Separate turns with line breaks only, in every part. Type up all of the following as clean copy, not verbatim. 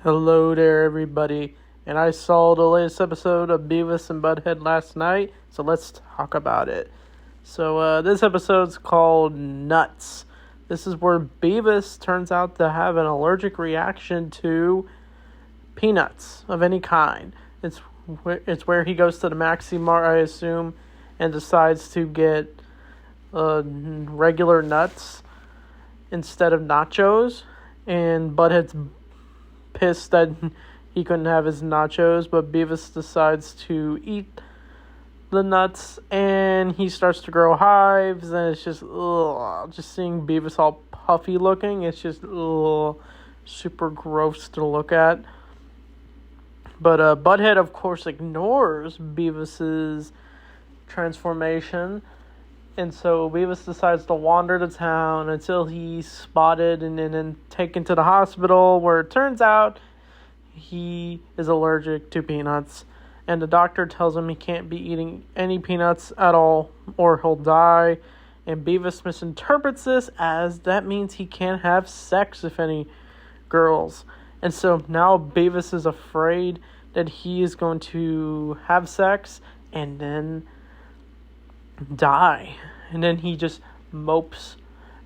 Hello there, everybody. And I saw the latest episode of Beavis and Butthead last night, so let's talk about it. So, this episode's called Nuts. This is where Beavis turns out to have an allergic reaction to peanuts of any kind. It's where he goes to the Maxi Mart, I assume, and decides to get regular nuts instead of nachos. And Butthead's pissed that he couldn't have his nachos, but Beavis decides to eat the nuts, and he starts to grow hives, and it's just seeing Beavis all puffy looking. It's just super gross to look at. But Butthead, of course, ignores Beavis's transformation. And so Beavis decides to wander the town until he's spotted and then taken to the hospital, where it turns out he is allergic to peanuts. And the doctor tells him he can't be eating any peanuts at all or he'll die. And Beavis misinterprets this as that means he can't have sex with any girls. And so now Beavis is afraid that he is going to have sex and then die. And then he just mopes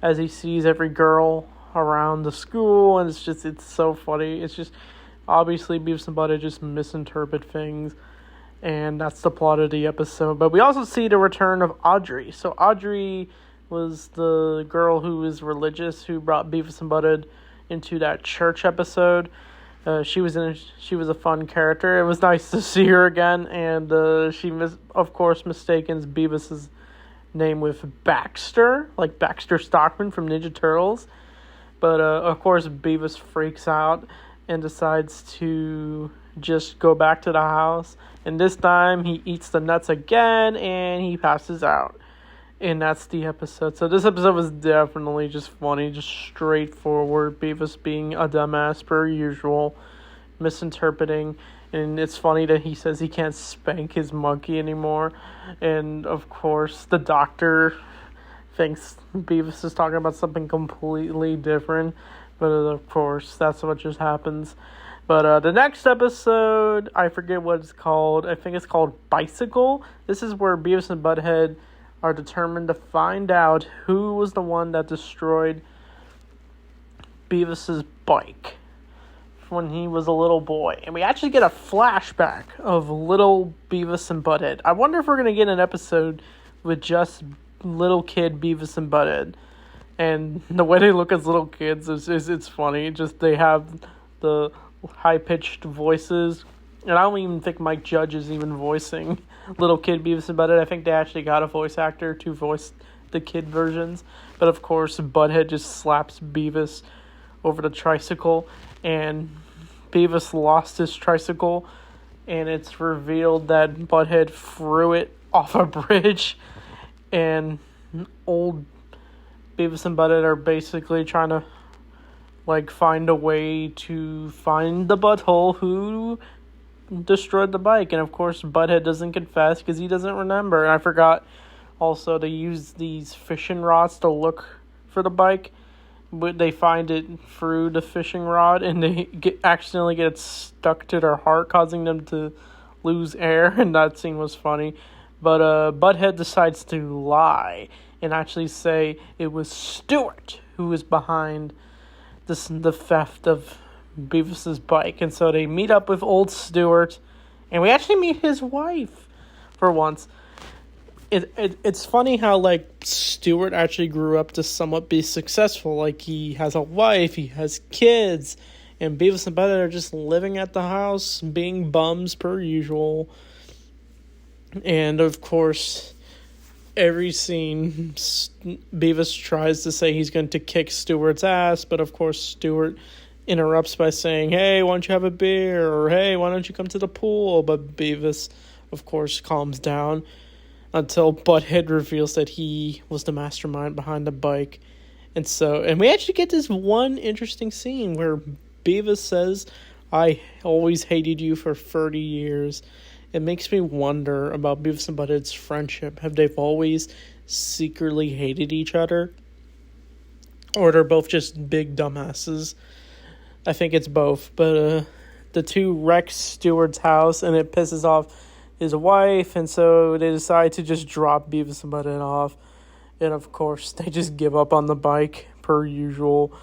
as he sees every girl around the school, and it's so funny. It's just obviously Beavis and Butthead just misinterpret things, and that's the plot of the episode. But we also see the return of Audrey. So Audrey was the girl who is religious who brought Beavis and Butthead into that church episode. She was a fun character. It was nice to see her again, and she of course mistakes Beavis's name with Baxter, like Baxter Stockman from Ninja Turtles. But of course Beavis freaks out and decides to just go back to the house, and this time he eats the nuts again and he passes out. And that's the episode. So this episode was definitely just funny, just straightforward. Beavis being a dumbass per usual, misinterpreting. And it's funny that he says he can't spank his monkey anymore. And of course, the doctor thinks Beavis is talking about something completely different. But of course, that's what just happens. But the next episode, I forget what it's called. I think it's called Bicycle. This is where Beavis and Butthead are determined to find out who was the one that destroyed Beavis's bike when he was a little boy. And we actually get a flashback of little Beavis and Butthead. I wonder if we're going to get an episode with just little kid Beavis and Butthead. And the way they look as little kids it's funny. Just they have the high-pitched voices. And I don't even think Mike Judge is even voicing little kid Beavis and Butthead. I think they actually got a voice actor to voice the kid versions. But of course, Butthead just slaps Beavis over the tricycle. And Beavis lost his tricycle. And it's revealed that Butthead threw it off a bridge. And old Beavis and Butthead are basically trying to find a way to find the butthole who destroyed the bike. And of course Butthead doesn't confess because he doesn't remember. And I forgot also to use these fishing rods to look for the bike, but they find it through the fishing rod and they accidentally get stuck to their heart, causing them to lose air. And that scene was funny. But Butthead decides to lie and actually say it was Stuart who was behind the theft of Beavis's bike. And so they meet up with old Stuart, and we actually meet his wife for once. It's funny how Stuart actually grew up to somewhat be successful. He has a wife, he has kids, and Beavis and Butthead are just living at the house being bums per usual. And of course, every scene Beavis tries to say he's going to kick Stuart's ass, but of course Stuart interrupts by saying, hey, why don't you have a beer? Or, hey, why don't you come to the pool? But Beavis, of course, calms down until Butthead reveals that he was the mastermind behind the bike. And we actually get this one interesting scene where Beavis says, I always hated you for 30 years. It makes me wonder about Beavis and Butthead's friendship. Have they always secretly hated each other? Or they're both just big dumbasses? I think it's both. But the two wreck Stewart's house, and it pisses off his wife, and so they decide to just drop Beavis and Butthead off. And of course, they just give up on the bike, per usual.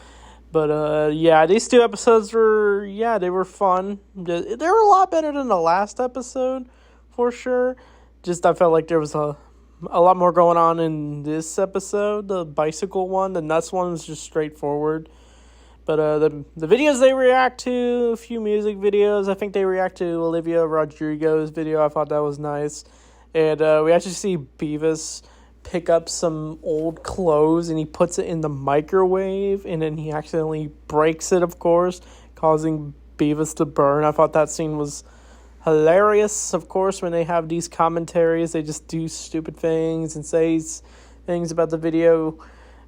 But yeah, these two episodes were, they were fun. They were a lot better than the last episode, for sure. Just, I felt like there was a lot more going on in this episode, the bicycle one. The nuts one was just straightforward. But the videos they react to, a few music videos. I think they react to Olivia Rodrigo's video. I thought that was nice. And we actually see Beavis pick up some old clothes, and he puts it in the microwave, and then he accidentally breaks it, of course, causing Beavis to burn. I thought that scene was hilarious. Of course, when they have these commentaries, they just do stupid things and say things about the video.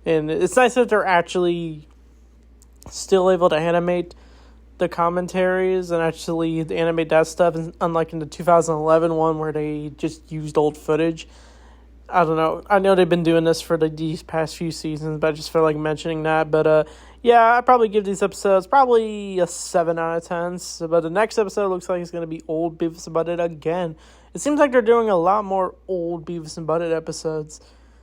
And it's nice that they're actually still able to animate the commentaries and actually animate that stuff, unlike in the 2011 one where they just used old footage. I don't know. I know they've been doing this for these past few seasons, but I just feel like mentioning that. But yeah, I'd probably give these episodes probably a 7 out of 10. But the next episode looks like it's going to be old Beavis and Butthead again. It seems like they're doing a lot more old Beavis and Butthead episodes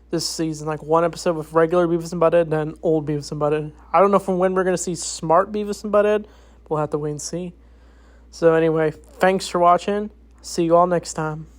this season. Like one episode with regular Beavis and Butthead, then old Beavis and Butthead. I don't know from when we're going to see smart Beavis and Butthead. We'll have to wait and see. So anyway, thanks for watching. See you all next time.